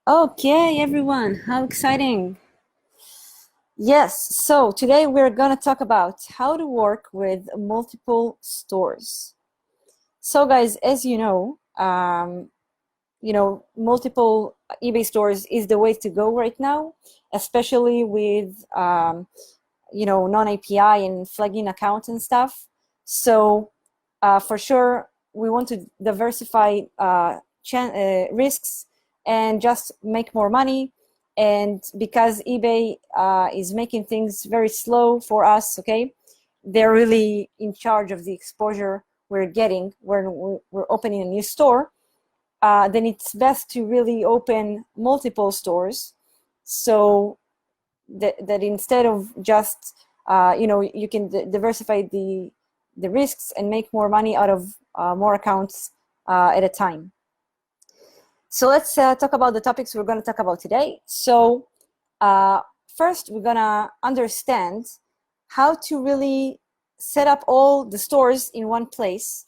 Okay, everyone, how exciting. Yes, so today we're going to talk about how to work with multiple stores. So guys, as multiple eBay stores is the way to go right now, especially with, non-API and flagging account and stuff. So for sure, we want to diversify risks and just make more money. And because eBay is making things very slow for us, okay, they're really in charge of the exposure we're getting when we're opening a new store. Then it's best to really open multiple stores, so that instead of just you can diversify the risks and make more money out of more accounts at a time. So let's talk about the topics we're going to talk about today. So first, we're going to understand how to really set up all the stores in one place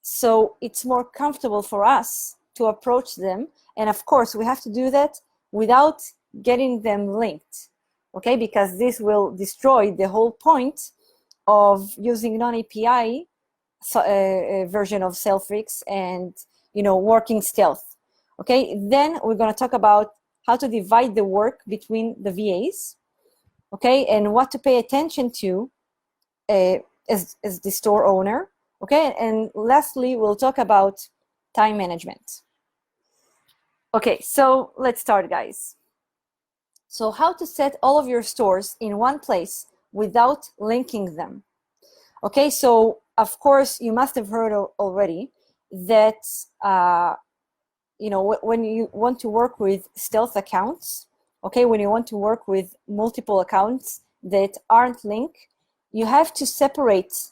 so it's more comfortable for us to approach them. And of course, we have to do that without getting them linked, okay? Because this will destroy the whole point of using non-API version of SaleFreaks and working stealth. Okay, then we're going to talk about how to divide the work between the VAs, okay, and what to pay attention to as the store owner, okay, and lastly, we'll talk about time management. Okay, so let's start, guys. So how to set all of your stores in one place without linking them. Okay, so of course, you must have heard already that when you want to work with stealth accounts, okay, when you want to work with multiple accounts that aren't linked, you have to separate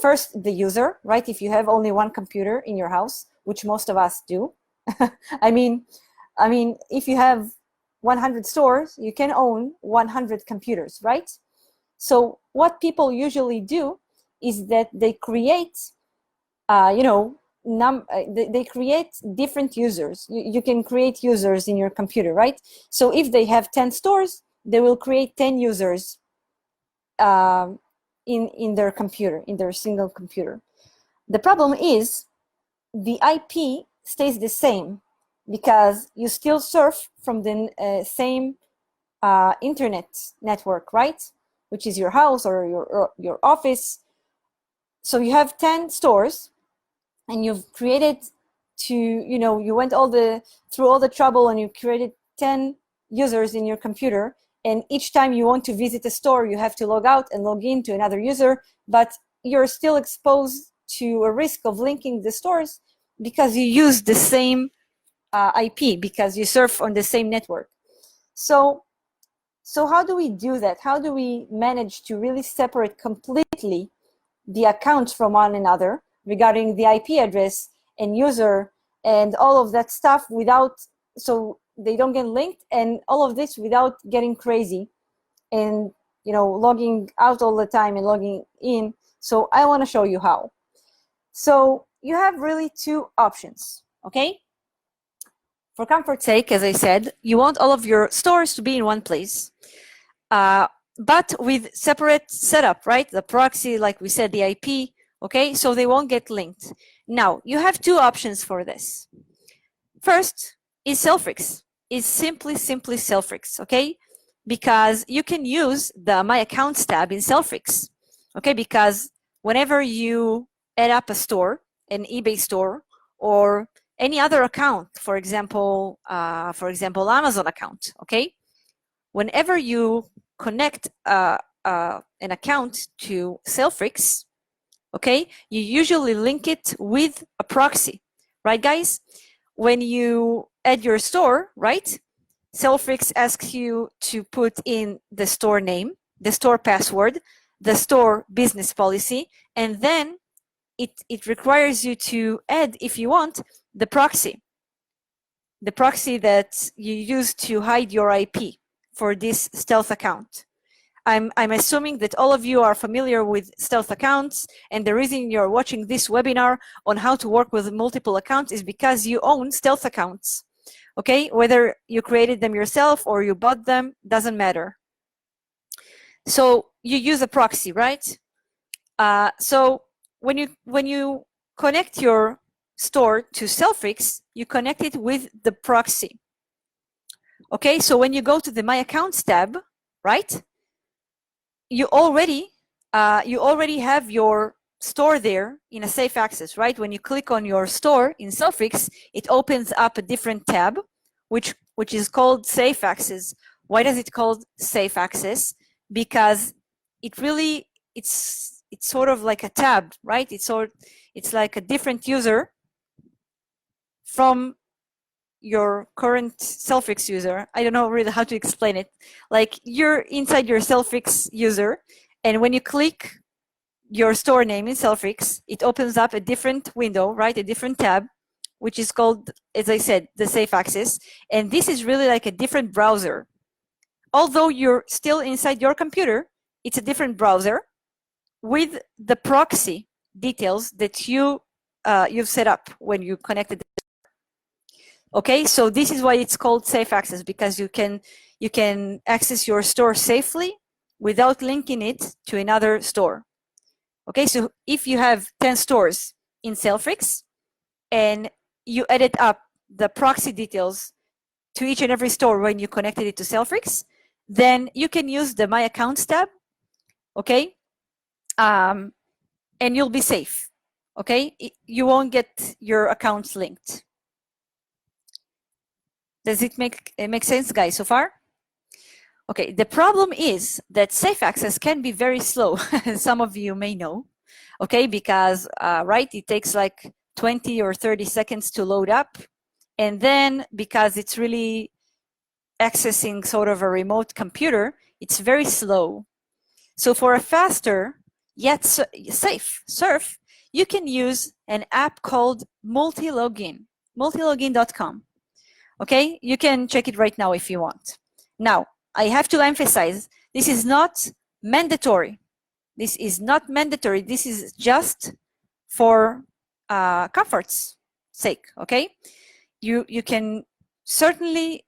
first the user, right? If you have only one computer in your house, which most of us do. I mean, if you have 100 stores, you can own 100 computers, right? So what people usually do is that they create, they create different users. You can create users in your computer, right? So if they have 10 stores, they will create 10 users in their computer, in their single computer. The problem is the IP stays the same because you still surf from the same internet network, right? Which is your house or your office. So you have 10 stores and you've created you went through all the trouble and you created 10 users in your computer, and each time you want to visit a store, you have to log out and log in to another user, but you're still exposed to a risk of linking the stores because you use the same IP, because you surf on the same network. So how do we do that? How do we manage to really separate completely the accounts from one another regarding the IP address and user and all of that stuff so they don't get linked, and all of this without getting crazy and logging out all the time and logging in? So I want to show you how. So you have really two options, okay? For comfort's sake, as I said, you want all of your stores to be in one place, but with separate setup, right? The proxy, like we said, the IP, okay? So they won't get linked. Now, you have two options for this. First is SaleFreaks. Is simply SaleFreaks, okay? Because you can use the My Accounts tab in SaleFreaks, okay? Because whenever you add up a store, an eBay store, or any other account, for example, Amazon account, okay? Whenever you connect an account to SaleFreaks, okay, you usually link it with a proxy, right, guys? When you add your store, right, SaleFreaks asks you to put in the store name, the store password, the store business policy, and then it requires you to add, if you want, the proxy that you use to hide your IP for this stealth account. I'm assuming that all of you are familiar with stealth accounts, and the reason you're watching this webinar on how to work with multiple accounts is because you own stealth accounts. Okay, whether you created them yourself or you bought them, doesn't matter. So you use a proxy, right? So when you connect your store to SaleFreaks, you connect it with the proxy. Okay, so when you go to the My Accounts tab, right, you already have your store there in a safe access, right? When you click on your store in SaleFreaks, it opens up a different tab, which is called Safe Access. Why does it called Safe Access? Because it's sort of like a tab, right? It's like a different user from your current SaleFreaks user. I don't know really how to explain it. Like you're inside your SaleFreaks user, and when you click your store name in SaleFreaks, it opens up a different window, right? A different tab, which is called, as I said, the Safe Access. And this is really like a different browser. Although you're still inside your computer, it's a different browser with the proxy details that you've set up when you connected. Okay, so this is why it's called Safe Access, because you can access your store safely without linking it to another store. Okay, so if you have 10 stores in SaleFreaks and you added up the proxy details to each and every store when you connected it to SaleFreaks, then you can use the My Accounts tab, okay, and you'll be safe. Okay, you won't get your accounts linked. Does it make sense, guys, so far? Okay, the problem is that Safe Access can be very slow. Some of you may know, okay, because, right, it takes like 20 or 30 seconds to load up. And then because it's really accessing sort of a remote computer, it's very slow. So for a faster yet safe surf, you can use an app called Multilogin, multilogin.com. Okay, you can check it right now if you want. Now, I have to emphasize, this is not mandatory. This is not mandatory. This is just for comfort's sake, okay? You can certainly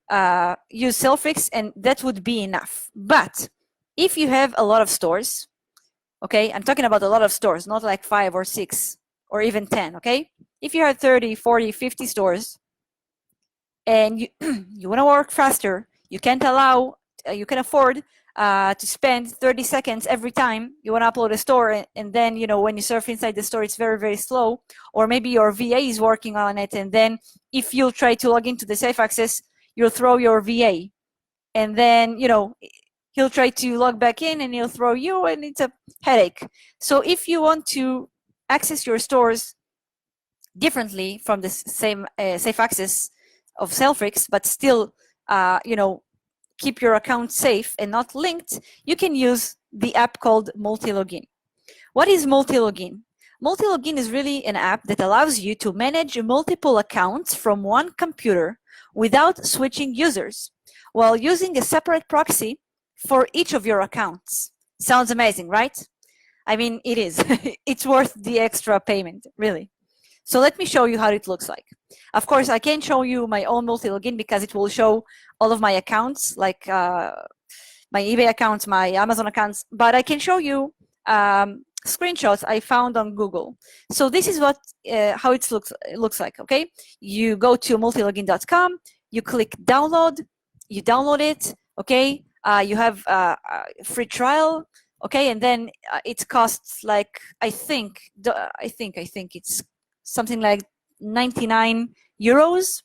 use SaleFreaks, and that would be enough. But if you have a lot of stores, okay, I'm talking about a lot of stores, not like 5 or 6 or even 10, okay? If you have 30, 40, 50 stores, and you want to work faster, you can't allow, you can afford to spend 30 seconds every time you want to upload a store, and then, you know, when you surf inside the store, it's very, very slow. Or maybe your VA is working on it, and then if you try to log into the Safe Access, you'll throw your VA. And then, you know, he'll try to log back in and he'll throw you, and it's a headache. So if you want to access your stores differently from the same Safe Access of SaleFreaks, but still, you know, keep your account safe and not linked, you can use the app called Multilogin. What is Multilogin? Multilogin is really an app that allows you to manage multiple accounts from one computer without switching users, while using a separate proxy for each of your accounts. Sounds amazing, right? I mean, it is. It's worth the extra payment, really. So let me show you how it looks like. Of course, I can't show you my own Multilogin because it will show all of my accounts, like my eBay accounts, my Amazon accounts, but I can show you screenshots I found on Google. So this is what how it looks like, okay? You go to multilogin.com, you click download, you download it, okay? You have a free trial, okay? And then it costs like, I think it's something like 99 euros,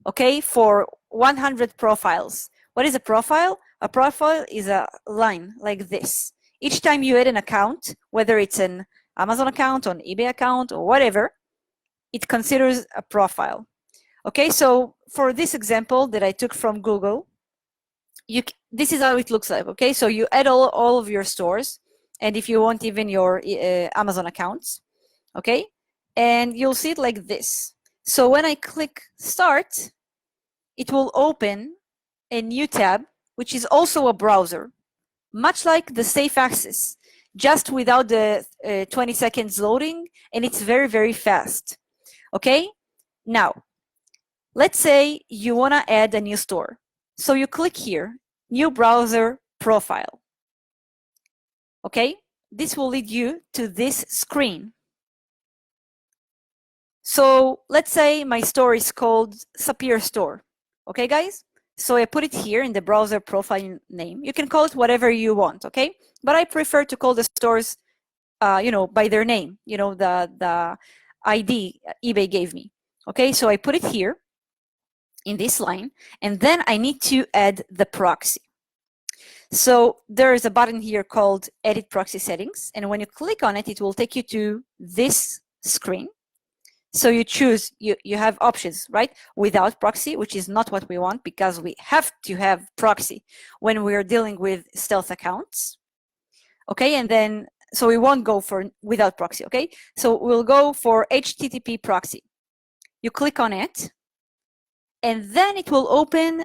okay, for 100 profiles. What is a profile? A profile is a line like this. Each time you add an account, whether it's an Amazon account, an eBay account, or whatever, it considers a profile. Okay, so for this example that I took from Google, this is how it looks like, okay? So you add all of your stores, and if you want even your Amazon accounts, okay? And you'll see it like this. So when I click start, it will open a new tab, which is also a browser, much like the Safe Access, just without the 20 seconds loading, and it's very, very fast. Okay? Now, Let's say you want to add a new store. So you click here, new browser profile. Okay, this will lead you to this screen. So let's say my store is called Sapir Store. Okay, guys? So I put it here in the browser profile name. You can call it whatever you want, okay? But I prefer to call the stores, by their name, the ID eBay gave me. Okay, so I put it here in this line, and then I need to add the proxy. So there is a button here called Edit Proxy Settings, and when you click on it, it will take you to this screen. So you choose, you have options, right? Without proxy, which is not what we want because we have to have proxy when we're dealing with stealth accounts. Okay, and then, so we won't go for without proxy, okay? So we'll go for HTTP proxy. You click on it, and then it will open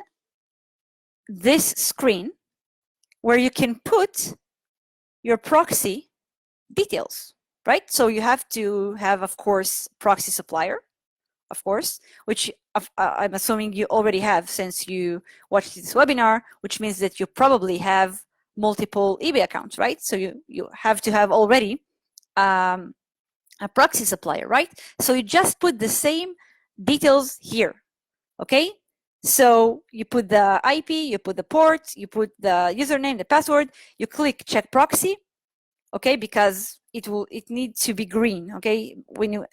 this screen where you can put your proxy details, right? So you have to have, of course, proxy supplier, of course, which I'm assuming you already have since you watched this webinar, which means that you probably have multiple eBay accounts, right? So you have to have already a proxy supplier, right? So you just put the same details here, okay? So you put the IP, you put the port, you put the username, the password, you click check proxy, okay, because it needs to be green, okay?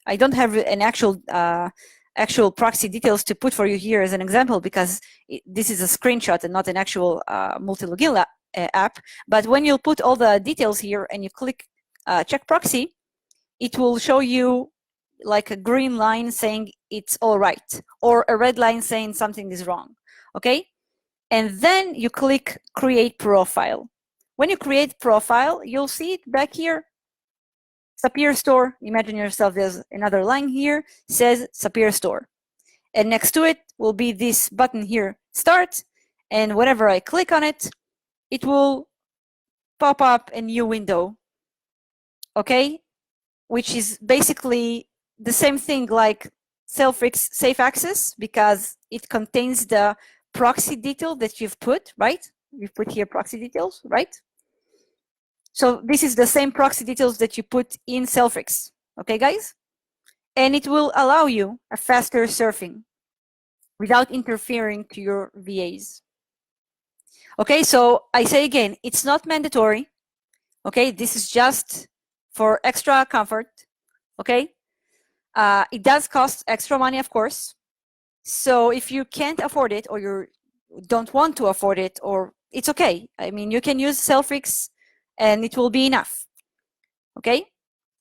I don't have an actual proxy details to put for you here as an example because this is a screenshot and not an actual multi-login app. But when you put all the details here and you click check proxy, it will show you like a green line saying it's all right, or a red line saying something is wrong, okay? And then you click create profile. When you create profile, you'll see it back here, Sapir Store. Imagine yourself, there's another line here, says Sapir Store. And next to it will be this button here, start. And whenever I click on it, it will pop up a new window, okay? Which is basically the same thing like SaleFreaks Safe Access because it contains the proxy detail that you've put, right? We've put here proxy details, right? So this is the same proxy details that you put in SaleFreaks, okay, guys? And it will allow you a faster surfing without interfering to your VAs. Okay, so I say again, it's not mandatory. Okay, this is just for extra comfort. Okay, it does cost extra money, of course. So if you can't afford it or you don't want to afford it, or it's okay. I mean, you can use SaleFreaks and it will be enough. Okay,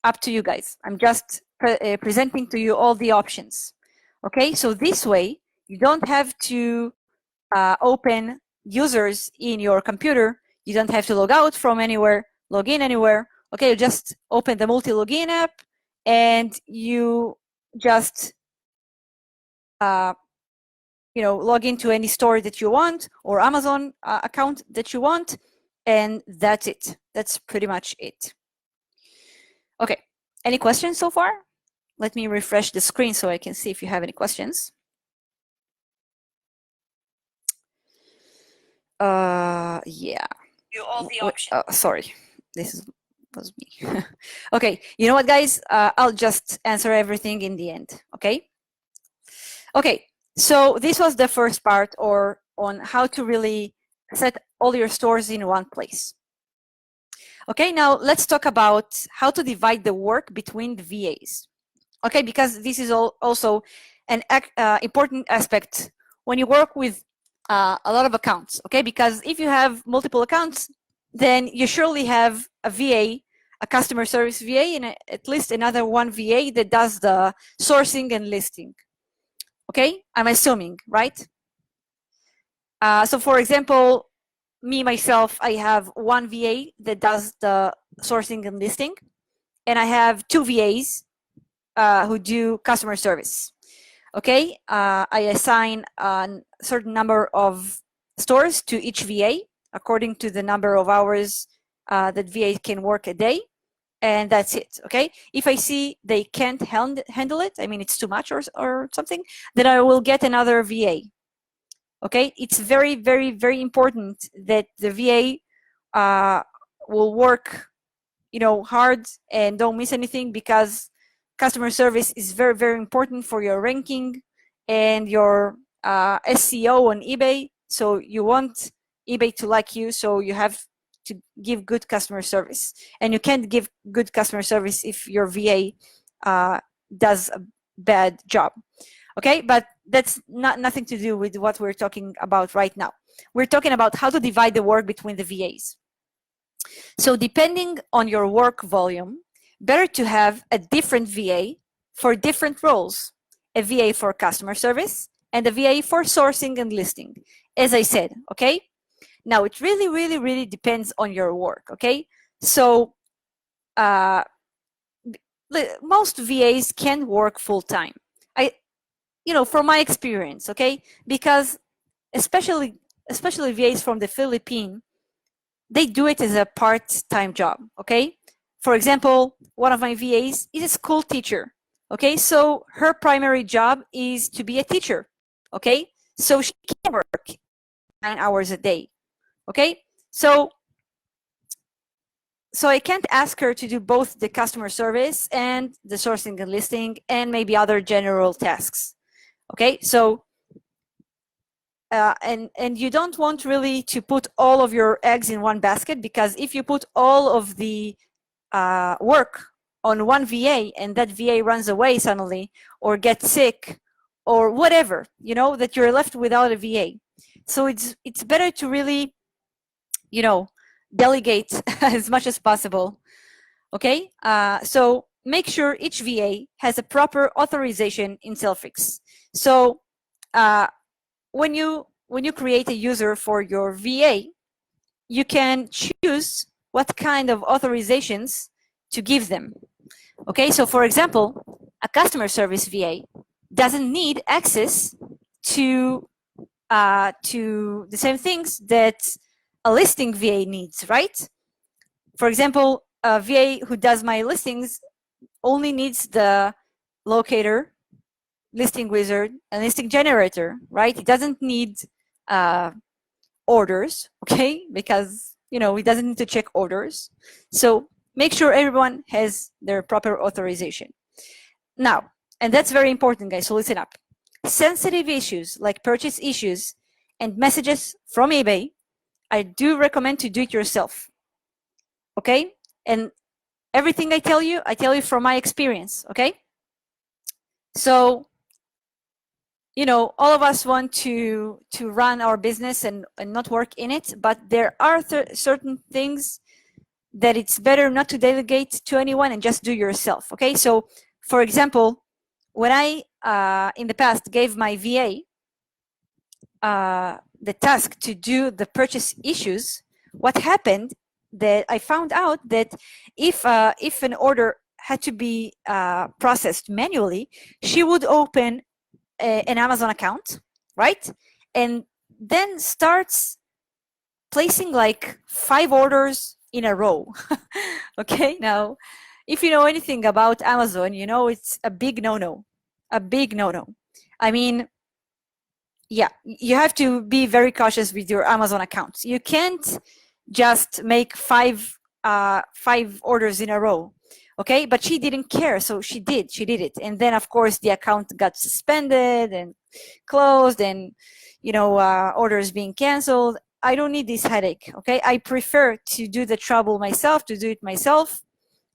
up to you guys. I'm just presenting to you all the options. Okay, so this way you don't have to open users in your computer. You don't have to log out from anywhere, log in anywhere. Okay, you just open the multi-login app and you just log into any store that you want or Amazon account that you want, and that's it. That's pretty much it. Okay, any questions so far? Let me refresh the screen so I can see if you have any questions. Yeah. All the options. Sorry, was me. Okay, you know what, guys? I'll just answer everything in the end, okay? Okay, so this was the first part on how to really set all your stores in one place. Okay, now let's talk about how to divide the work between the VAs. Okay, because this is also an important aspect when you work with a lot of accounts. Okay, because if you have multiple accounts, then you surely have a VA, a customer service VA, and at least another one VA that does the sourcing and listing. Okay, I'm assuming, right? So for example, me, myself, I have one VA that does the sourcing and listing, and I have two VAs who do customer service. Okay, I assign a certain number of stores to each VA according to the number of hours that VA can work a day. and that's it. Okay, if I see they can't handle it, I mean it's too much or something, then I will get another VA. Okay, it's very, very, very important that the VA will work, you know, hard and don't miss anything, because customer service is very, very important for your ranking and your SEO on eBay. So you want eBay to like you, so you have to give good customer service, and you can't give good customer service if your VA does a bad job. Okay, but that's nothing to do with what we're talking about right now. We're talking about how to divide the work between the VAs. So depending on your work volume, better to have a different VA for different roles, a VA for customer service and a VA for sourcing and listing, as I said. Okay, now it really, really, really depends on your work. Okay, so most VAs can work full-time. You know, from my experience, okay, because especially VAs from the Philippines, they do it as a part-time job. Okay, for example, one of my VAs is a school teacher. Okay, so her primary job is to be a teacher. Okay, so she can work 9 hours a day. Okay, so I can't ask her to do both the customer service and the sourcing and listing and maybe other general tasks. Okay, so and you don't want really to put all of your eggs in one basket, because if you put all of the work on one VA and that VA runs away suddenly or gets sick or whatever, you know, that you're left without a VA. So it's better to really, you know, delegate as much as possible. Okay, so make sure each VA has a proper authorization in SaleFreaks. So when you create a user for your VA, you can choose what kind of authorizations to give them. Okay, so for example, a customer service VA doesn't need access to the same things that a listing VA needs, right? For example, a VA who does my listings only needs the locator, listing wizard, and listing generator, right? It doesn't need orders, okay? Because, you know, it doesn't need to check orders. So make sure everyone has their proper authorization. Now, and that's very important, guys, so listen up. Sensitive issues like purchase issues and messages from eBay, I do recommend to do it yourself, okay? And everything I tell you from my experience, okay? So, you know, all of us want to run our business and not work in it, but there are certain things that it's better not to delegate to anyone and just do yourself, okay? So, for example, when I, in the past, gave my VA the task to do the purchase issues, what happened that I found out that if an order had to be processed manually, she would open an Amazon account, right? And then starts placing like 5 orders in a row. Okay, now, if you know anything about Amazon, you know it's a big no-no, a big no-no. I mean, yeah, you have to be very cautious with your Amazon accounts. You can't just make 5 orders in a row. Okay, but she didn't care, so she did it, and then of course the account got suspended and closed, and you know, orders being canceled. I don't need this headache. Okay, I prefer to do the trouble myself, to do it myself,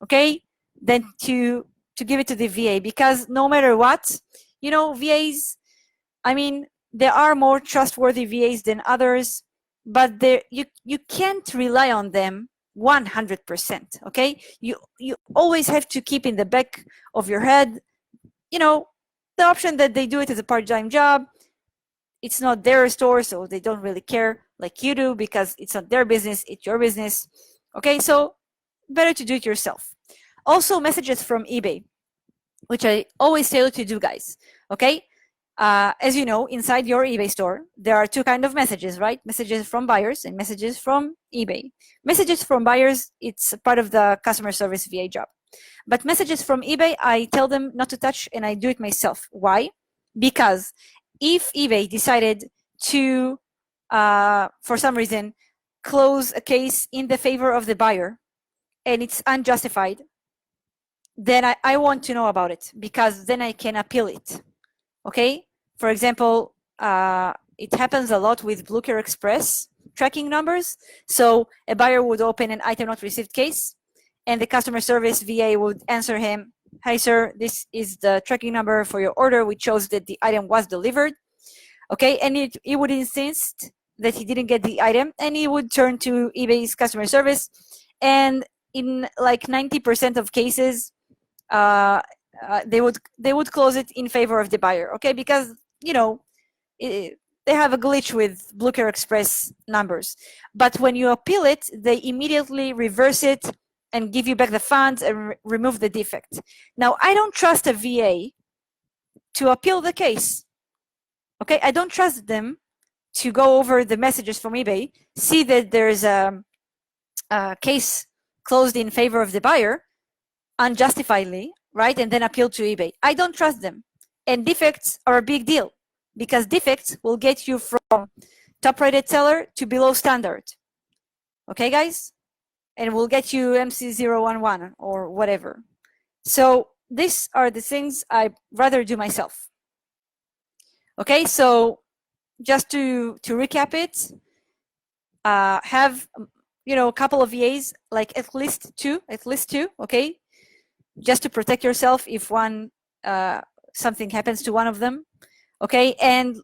okay, than to give it to the VA, because no matter what, you know, VAs, I mean, there are more trustworthy VAs than others, but you can't rely on them 100%. Okay, you always have to keep in the back of your head, you know, the option that they do it as a part-time job. It's not their store, so they don't really care like you do, because it's not their business, it's your business. Okay, so better to do it yourself. Also, messages from eBay, which I always tell you to do, guys. Okay, As you know, inside your eBay store, there are two kinds of messages, right? Messages from buyers and messages from eBay. Messages from buyers, it's part of the customer service VA job. But messages from eBay, I tell them not to touch and I do it myself. Why? Because if eBay decided to, for some reason, close a case in the favor of the buyer and it's unjustified, then I want to know about it, because then I can appeal it. Okay? For example, it happens a lot with Bluecare Express tracking numbers. So a buyer would open an item not received case, and the customer service VA would answer him, "Hi, sir, this is the tracking number for your order, which shows that the item was delivered." Okay, and he would insist that he didn't get the item, and he would turn to eBay's customer service, and in like 90% of cases, they would close it in favor of the buyer. Okay, because they have a glitch with Bluecare Express numbers. But when you appeal it, they immediately reverse it and give you back the funds and remove the defect. Now, I don't trust a VA to appeal the case. Okay, I don't trust them to go over the messages from eBay, see that there's a case closed in favor of the buyer unjustifiedly, right, and then appeal to eBay. I don't trust them. And defects are a big deal, because defects will get you from top-rated seller to below standard. Okay, guys? And will get you MC011 or whatever. So these are the things I'd rather do myself. Okay, so just to recap it, have a couple of VAs, like at least two, okay, just to protect yourself if something happens to one of them, okay, and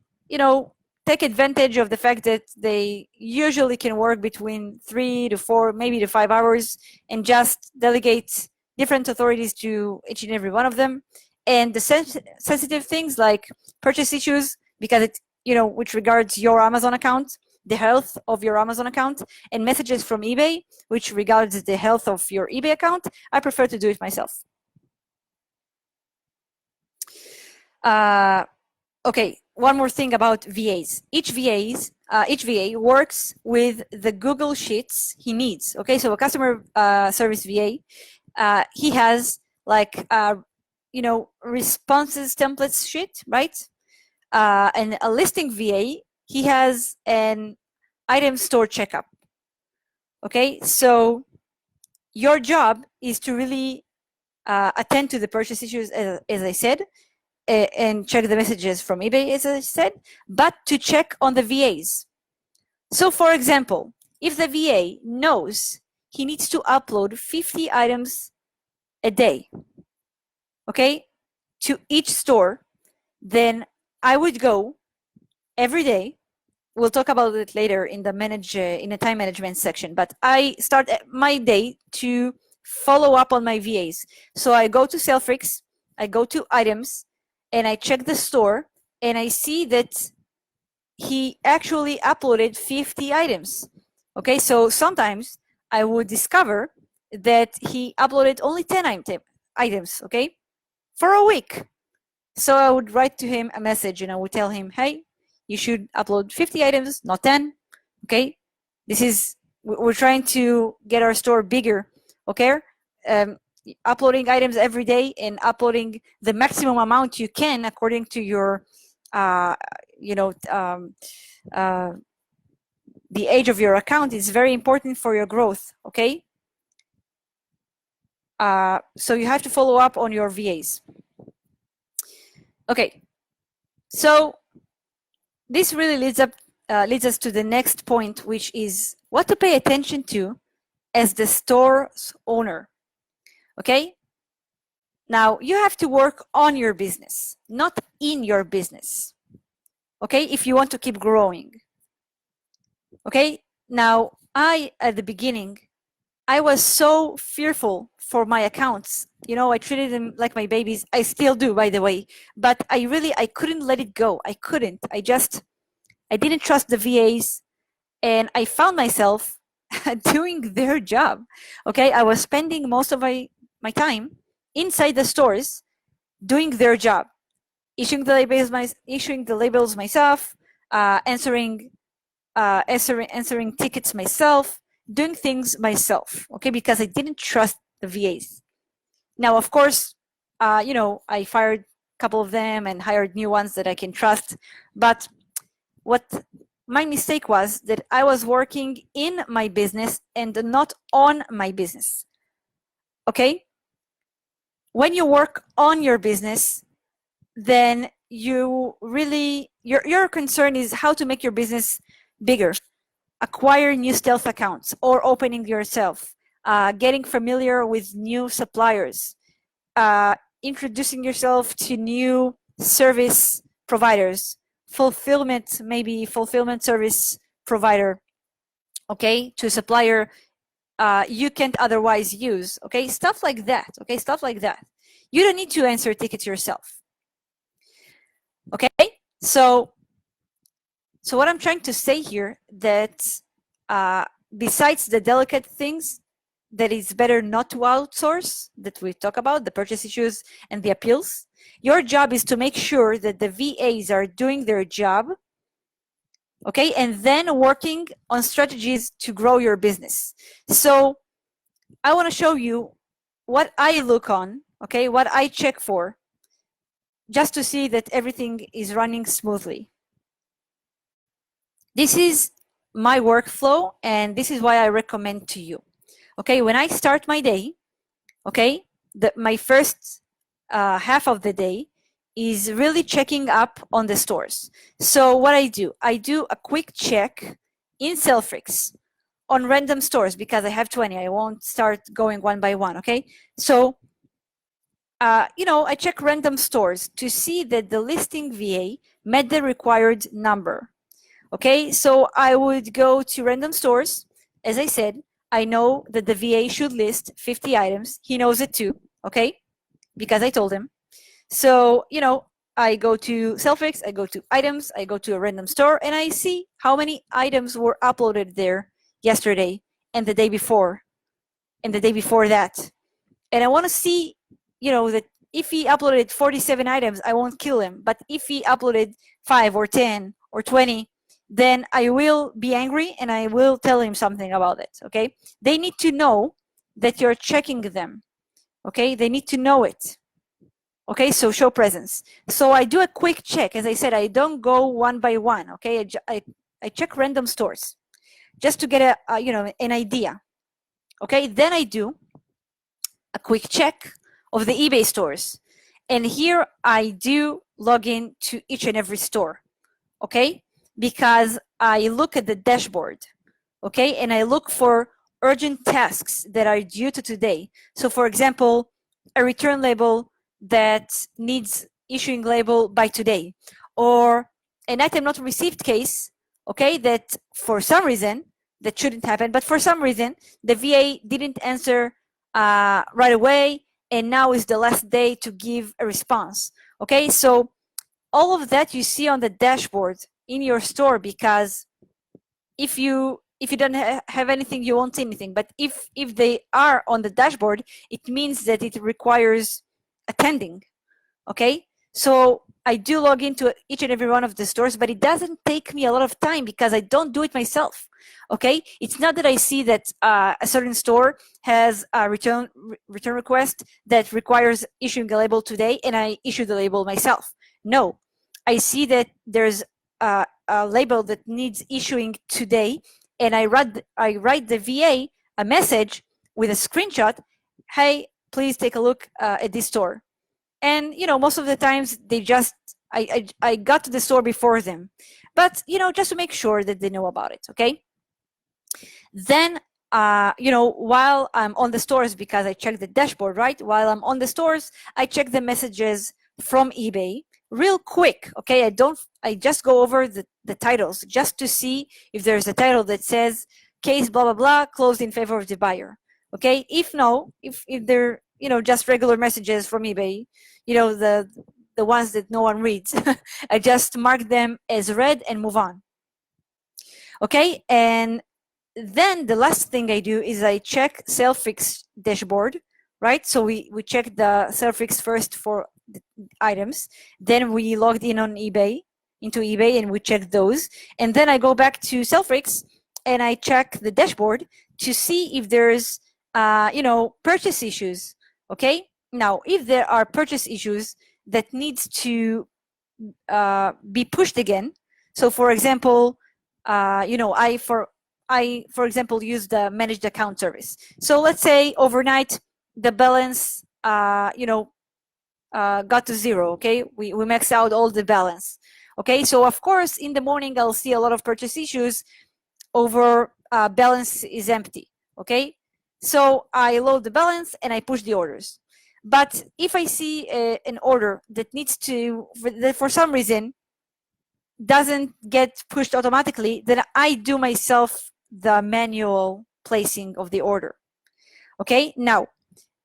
take advantage of the fact that they usually can work between 3 to 4, maybe to 5 hours, and just delegate different authorities to each and every one of them. And the sensitive things like purchase issues, because it which regards your Amazon account, the health of your Amazon account, and messages from eBay, which regards the health of your eBay account, I prefer to do it myself. Okay, one more thing about VAs. Each VA works with the Google Sheets he needs. Okay, so a customer service VA, he has like responses templates sheet, right? And a listing VA, he has an item store checkup. Okay, so your job is to really attend to the purchase issues, as I said, and check the messages from eBay, as I said, but to check on the VAs. So for example, if the VA knows he needs to upload 50 items a day, okay, to each store, then I would go every day. We'll talk about it later in the time management section, but I start my day to follow up on my VAs. So I go to SaleFreaks, I go to items, and I check the store, and I see that he actually uploaded 50 items. Okay, so sometimes I would discover that he uploaded only 10 items, okay, for a week. So I would write to him a message, and I would tell him, hey, you should upload 50 items, not 10, okay? We're trying to get our store bigger, okay? Uploading items every day and uploading the maximum amount you can according to your, the age of your account is very important for your growth, okay? So you have to follow up on your VAs. Okay, so this really leads us to the next point, which is what to pay attention to as the store's owner. Okay? Now, you have to work on your business, not in your business. Okay? If you want to keep growing. Okay? Now, at the beginning, I was so fearful for my accounts. I treated them like my babies. I still do, by the way. But I couldn't let it go. I couldn't. I didn't trust the VAs, and I found myself doing their job. Okay? I was spending most of my time inside the stores doing their job. issuing the labels myself, answering tickets myself, doing things myself, okay, because I didn't trust the VAs. Now, of course, I fired a couple of them and hired new ones that I can trust. But what my mistake was that I was working in my business and not on my business. Okay? When you work on your business, then your concern is how to make your business bigger, acquire new stealth accounts or opening yourself, getting familiar with new suppliers, introducing yourself to new service providers, fulfillment service provider, okay, to a supplier you can't otherwise use, okay, stuff like that, okay, stuff like that. You don't need to answer tickets yourself, okay? So what I'm trying to say here, that besides the delicate things that it's better not to outsource, that we talk about, the purchase issues and the appeals, your job is to make sure that the VAs are doing their job, okay, and then working on strategies to grow your business. So I want to show you what I look on, okay, what I check for, just to see that everything is running smoothly. This is my workflow, and this is why I recommend to you. Okay, when I start my day, okay, my first half of the day is really checking up on the stores. So what I do a quick check in SaleFreaks on random stores, because I have 20. I won't start going one by one, okay? So, I check random stores to see that the listing VA met the required number. Okay, so I would go to random stores. As I said, I know that the VA should list 50 items. He knows it too, okay, because I told him. So, I go to SaleFreaks, I go to items, I go to a random store, and I see how many items were uploaded there yesterday and the day before and the day before that. And I want to see, that if he uploaded 47 items, I won't kill him. But if he uploaded 5 or 10 or 20, then I will be angry and I will tell him something about it, okay? They need to know that you're checking them, okay? They need to know it, okay? So show presence. So I do a quick check. As I said, I don't go one by one, okay? I check random stores just to get an idea, okay? Then I do a quick check of the eBay stores. And here I do log in to each and every store, okay? Because I look at the dashboard, okay? And I look for urgent tasks that are due to today. So for example, a return label that needs issuing label by today, or an item not received case, okay, that for some reason, that shouldn't happen, but for some reason, the VA didn't answer right away, and now is the last day to give a response, okay? So all of that you see on the dashboard in your store, because if you don't have anything, you won't see anything. But if they are on the dashboard, it means that it requires attending, okay? So I do log into each and every one of the stores, but it doesn't take me a lot of time because I don't do it myself, okay? It's not that I see that a certain store has a return request that requires issuing a label today and I issue the label myself. No, I see that there's a label that needs issuing today, and I write the VA a message with a screenshot. Hey, please take a look at this store. And most of the times they just I got to the store before them, but just to make sure that they know about it, okay? Then while I'm on the stores, because I check the dashboard, right? While I'm on the stores, I check the messages from eBay real quick, okay? I just go over the titles just to see if there's a title that says case blah blah blah closed in favor of the buyer, okay? If they're just regular messages from eBay, the ones that no one reads, I just mark them as read and move on, okay? And then the last thing I do is I check SaleFreaks dashboard, right? So we check the SaleFreaks first for items. Then we logged in on eBay, into eBay, and we checked those. And then I go back to SaleFreaks and I check the dashboard to see if there's, purchase issues. Okay. Now, if there are purchase issues that needs to be pushed again. So, for example, I for example use the managed account service. So let's say overnight the balance got to zero. Okay, we maxed out all the balance. Okay, so of course in the morning I'll see a lot of purchase issues over balance is empty. Okay, so I load the balance and I push the orders. But if I see an order that needs to, that for some reason doesn't get pushed automatically, then I do myself the manual placing of the order. Okay, now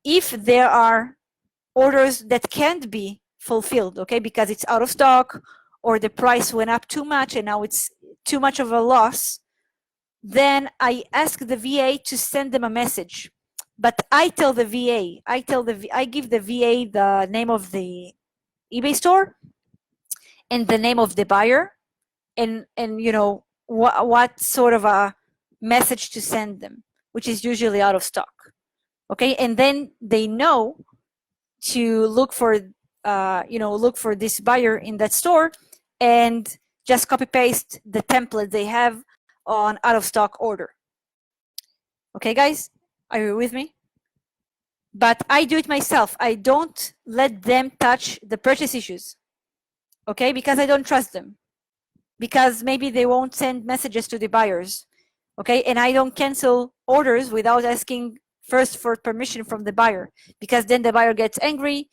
if there are orders that can't be fulfilled, okay, because it's out of stock or the price went up too much and now it's too much of a loss, then I ask the VA to send them a message. But I tell the VA, I give the VA the name of the eBay store and the name of the buyer, and what sort of a message to send them, which is usually out of stock. Okay, and then they know to look for this buyer in that store and just copy paste the template they have on out of stock order. Okay, guys, are you with me? But I do it myself. I don't let them touch the purchase issues. Okay, because I don't trust them. Because maybe they won't send messages to the buyers. Okay, and I don't cancel orders without asking first for permission from the buyer, because then the buyer gets angry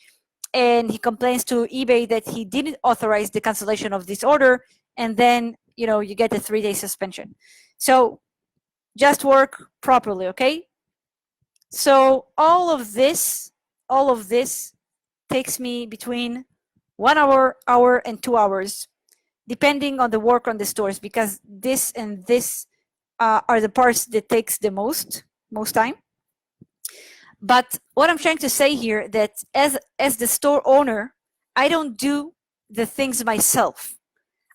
and he complains to eBay that he didn't authorize the cancellation of this order, and then you get a 3-day suspension. So just work properly. Okay, so all of this takes me between 1 hour and 2 hours, depending on the work on the stores, because this and this are the parts that takes the most time. But what I'm trying to say here, that as the store owner, I don't do the things myself.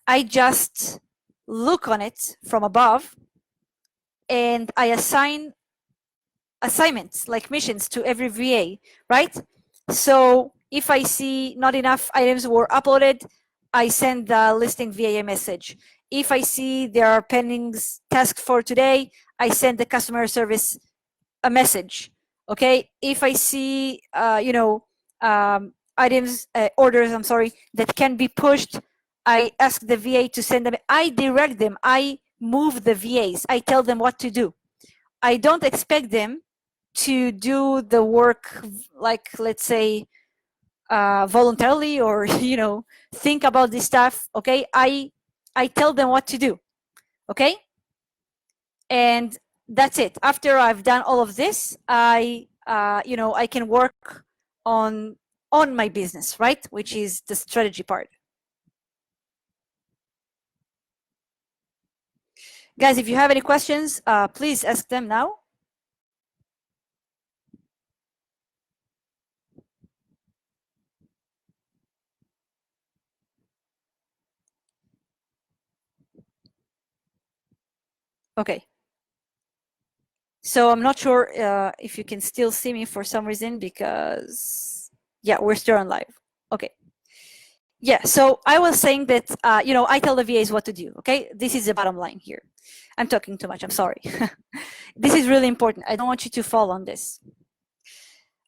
I just look on it from above and I assign assignments, like missions, to every VA, right? So if I see not enough items were uploaded, I send the listing VA message. If I see there are pending tasks for today, I send the customer service a message. Okay, if I see orders, that can be pushed, I ask the VA to send them. I direct them. I move the VAs. I tell them what to do. I don't expect them to do the work, like, let's say, voluntarily, or think about this stuff. Okay, I tell them what to do. Okay, and that's it. After I've done all of this, I can work on my business, right? Which is the strategy part. Guys, if you have any questions, please ask them now. Okay. So I'm not sure if you can still see me for some reason, because yeah, we're still on live. Okay. Yeah, so I was saying that, I tell the VAs what to do. Okay, this is the bottom line here. I'm talking too much, I'm sorry. This is really important. I don't want you to fall on this.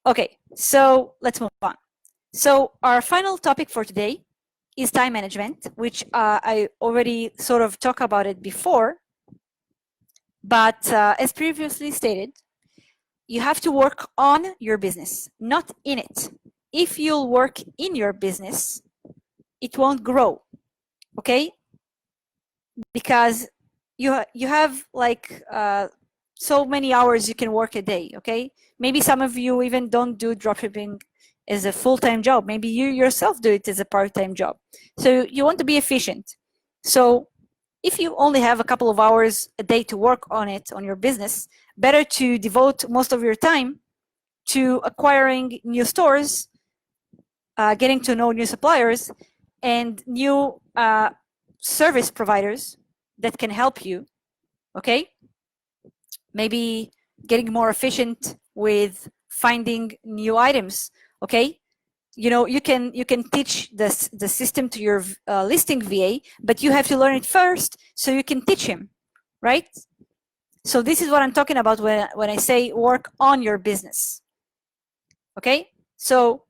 Okay, so let's move on. So our final topic for today is time management, which I already sort of talked about it before. But as previously stated, you have to work on your business, not in it. If you'll work in your business, it won't grow, okay? Because you have like so many hours you can work a day, okay? Maybe some of you even don't do dropshipping as a full-time job. Maybe you yourself do it as a part-time job. So you want to be efficient. So if you only have a couple of hours a day to work on it, on your business, better to devote most of your time to acquiring new stores getting to know new suppliers and new service providers that can help you. Okay, maybe getting more efficient with finding new items. Okay, you can teach the system to your listing VA, but you have to learn it first so you can teach him, right? So this is what I'm talking about when I say work on your business. Okay, so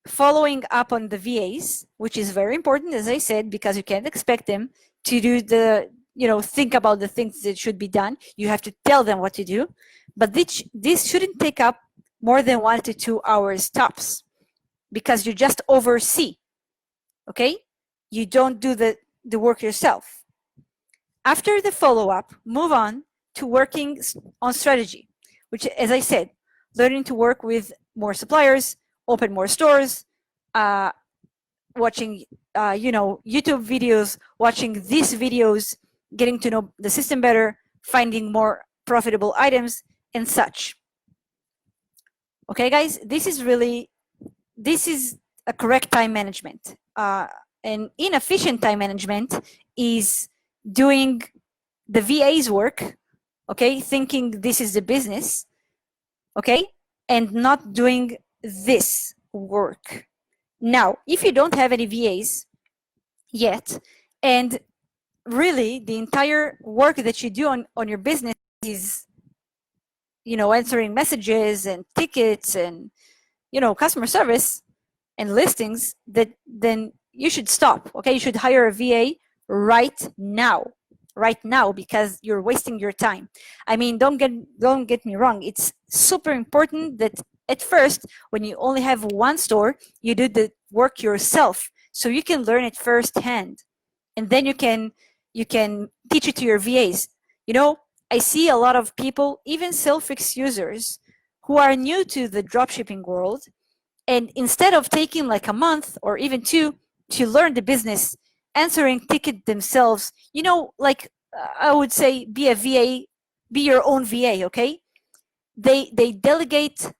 following up on the VAs, which is very important, as I said, because you can't expect them to do think about the things that should be done. You have to tell them what to do, but this shouldn't take up more than 1 to 2 hours tops, because you just oversee. Okay, you don't do the work yourself. After the follow-up, move on to working on strategy, which, as I said, learning to work with more suppliers, open more stores, watching YouTube videos, watching these videos, getting to know the system better, finding more profitable items and such. Okay, guys, this is a correct time management. And inefficient time management is doing the VA's work, okay, thinking this is the business, okay, and not doing this work. Now, if you don't have any VAs yet, and really the entire work that you do on your business is, answering messages and tickets and, customer service and listings, then you should stop. Okay, you should hire a VA right now, because you're wasting your time. I mean, don't get me wrong. It's super important that at first, when you only have one store, you do the work yourself, so you can learn it firsthand, and then you can teach it to your VAs. I see a lot of people, even SaleFreaks users, who are new to the dropshipping world, and instead of taking like a month or even 2 to learn the business, answering ticket themselves, I would say, be a VA, be your own VA. Okay, they delegate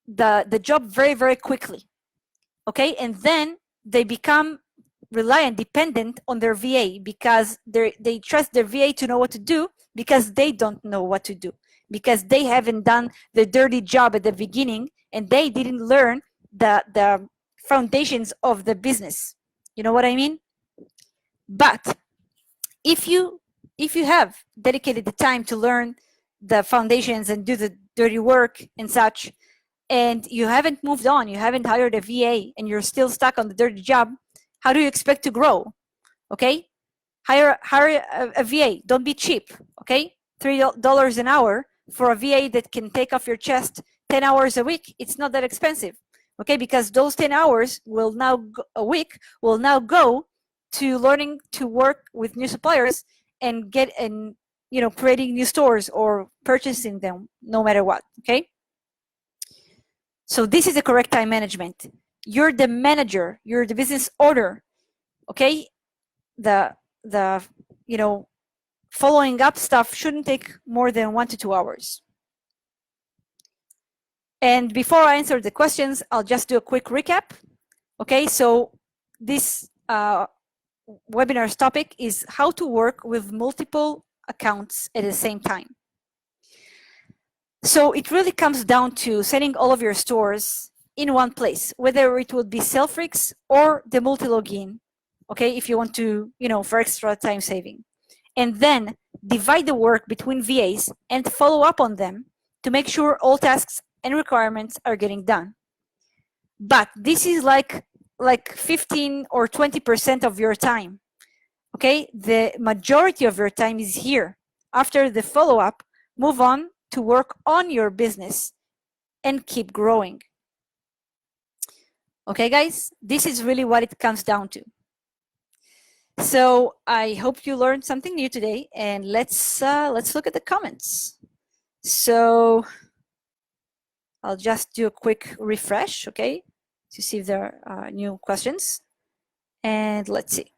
the job very, very quickly. Okay, and then they become reliant, dependent on their VA, because they trust their VA to know what to do, because they don't know what to do, because they haven't done the dirty job at the beginning, and they didn't learn the foundations of the business. You know what I mean? But if you have dedicated the time to learn the foundations and do the dirty work and such, and you haven't moved on, you haven't hired a VA, and you're still stuck on the dirty job, how do you expect to grow? Okay, hire a VA. Don't be cheap. Okay, $3 an hour for a VA that can take off your chest 10 hours a week. It's not that expensive. Okay, because those 10 hours a week will now go to learning to work with new suppliers and creating new stores or purchasing them, no matter what. Okay, so this is the correct time management. You're the manager, you're the business owner. Okay, the following up stuff shouldn't take more than 1 to 2 hours. And before I answer the questions, I'll just do a quick recap. Okay, so this webinar's topic is how to work with multiple accounts at the same time. So it really comes down to setting all of your stores in one place, whether it would be SaleFreaks or the multi-login, okay, if you want to, for extra time saving. And then divide the work between VAs and follow up on them to make sure all tasks and requirements are getting done. But this is like 15 or 20% of your time. Okay, the majority of your time is here. After the follow-up, move on to work on your business and keep growing. Okay, guys, this is really what it comes down to. So I hope you learned something new today, and let's look at the comments. So I'll just do a quick refresh, okay, to see if there are new questions. And let's see.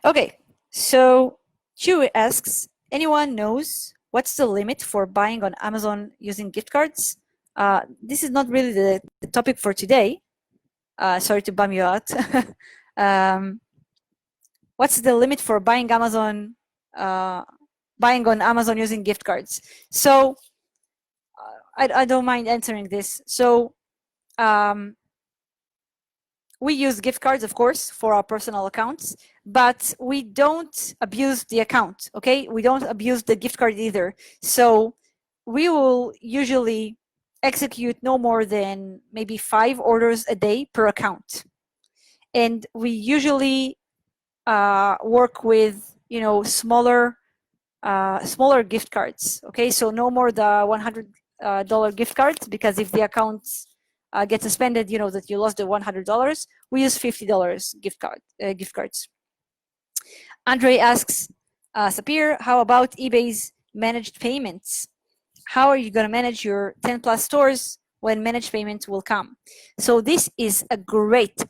Okay, so Chewy asks, anyone knows what's the limit for buying on Amazon using gift cards? this is not really the topic for today. Sorry to bum you out. What's the limit for buying buying on Amazon using gift cards? So I don't mind answering this. So we use gift cards, of course, for our personal accounts, but we don't abuse the account, okay? We don't abuse the gift card either. So we will usually execute no more than maybe 5 orders a day per account. And we usually work with, you know, smaller gift cards, okay? So no more the $100 gift cards, because if the account gets suspended, you know that you lost the $100. We use $50 gift cards. Andre asks, Sapir, how about eBay's managed payments? How are you going to manage your 10 plus stores when managed payments will come? So this is a great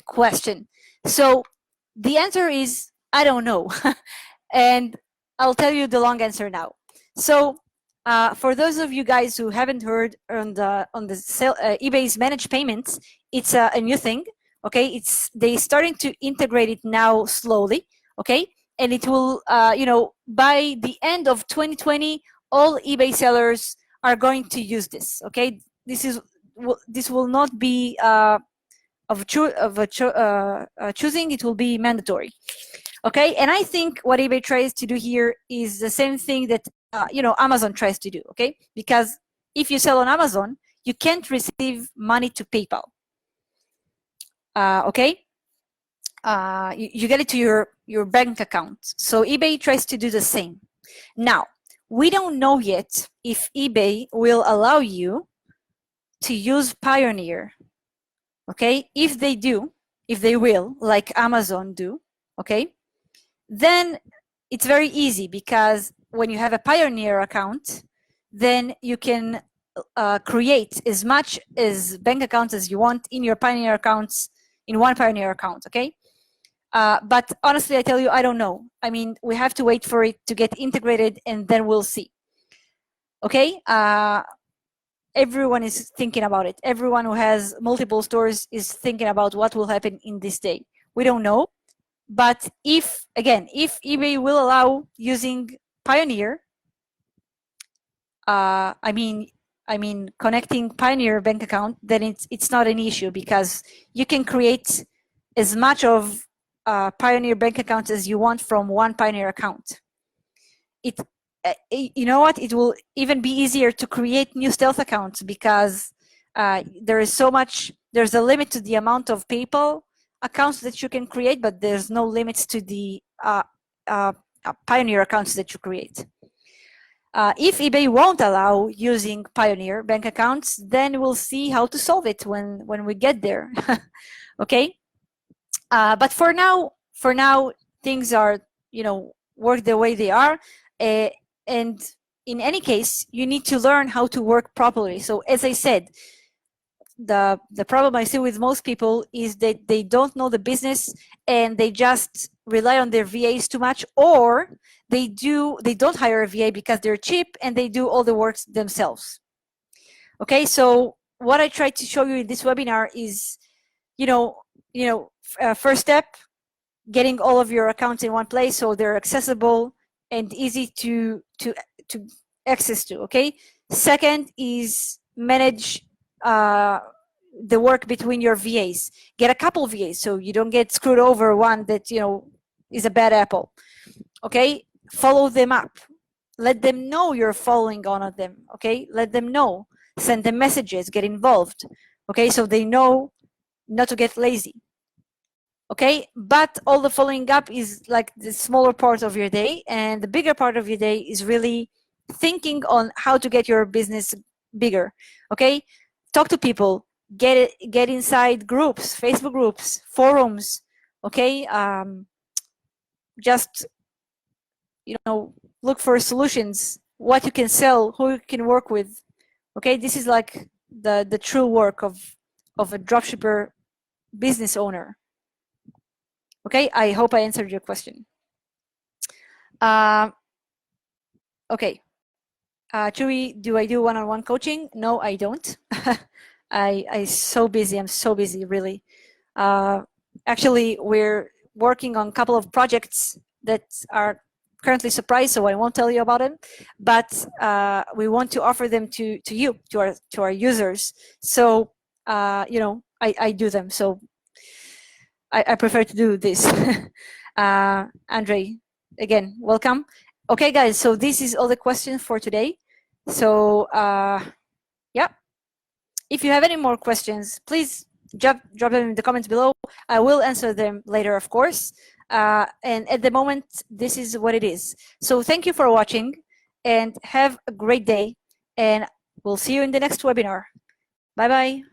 question. So the answer is, I don't know. And I'll tell you the long answer now. So for those of you guys who haven't heard on the eBay's managed payments, it's a new thing. Okay, they starting to integrate it now slowly. Okay, and it will, you know, by the end of 2020, all eBay sellers are going to use this. Okay, this will not be choosing. It will be mandatory. Okay, and I think what eBay tries to do here is the same thing that you know, Amazon tries to do. Okay, because if you sell on Amazon, you can't receive money to PayPal. Okay, you get it to your bank account. So eBay tries to do the same. Now, we don't know yet if eBay will allow you to use Pioneer. Okay, if they do, if they will, like Amazon do, okay, then it's very easy, because when you have a Pioneer account, then you can create as much as bank accounts as you want in your Pioneer accounts in one Pioneer account. Okay, but honestly, I tell you, I don't know. I mean, we have to wait for it to get integrated, and then we'll see. Okay, everyone is thinking about it. Everyone who has multiple stores is thinking about what will happen in this day. We don't know, but if eBay will allow using Pioneer, I mean connecting Pioneer bank account, then it's not an issue, because you can create as much of Pioneer bank accounts as you want from one Pioneer account. You know what? It will even be easier to create new stealth accounts, because there's a limit to the amount of PayPal accounts that you can create, but there's no limits to the Pioneer accounts that you create. If eBay won't allow using Pioneer bank accounts, then we'll see how to solve it when we get there. Okay, but for now things are, you know, work the way they are, and in any case, you need to learn how to work properly. So as I said, the problem I see with most people is that they don't know the business, and they just rely on their VAs too much, or they don't hire a VA because they're cheap and they do all the work themselves. Okay, so what I tried to show you in this webinar is, first step, getting all of your accounts in one place so they're accessible and easy to access to. Okay, second is manage the work between your VAs. Get a couple VAs so you don't get screwed over one that, you know, is a bad apple. Okay, follow them up, let them know you're following on them. Okay, let them know, send them messages, get involved. Okay, so they know not to get lazy. Okay, but all the following up is like the smaller part of your day, and the bigger part of your day is really thinking on how to get your business bigger. Okay, talk to people, get inside groups, Facebook groups, forums. Okay, just, you know, look for solutions, what you can sell, who you can work with. Okay, this is like the true work of a dropshipper business owner. Okay, I hope I answered your question. Okay, Chewy, do I do one-on-one coaching? No, I don't. I'm so busy. I'm so busy, really. Actually, we're working on a couple of projects that are currently surprise, so I won't tell you about them. But we want to offer them to you, to our users. So you know, I do them. So I prefer to do this. Andre, again, welcome. Okay, guys. So this is all the questions for today. So yeah, if you have any more questions, please drop them in the comments below. I will answer them later, of course. And at the moment, this is what it is. So thank you for watching and have a great day. And we'll see you in the next webinar. Bye-bye.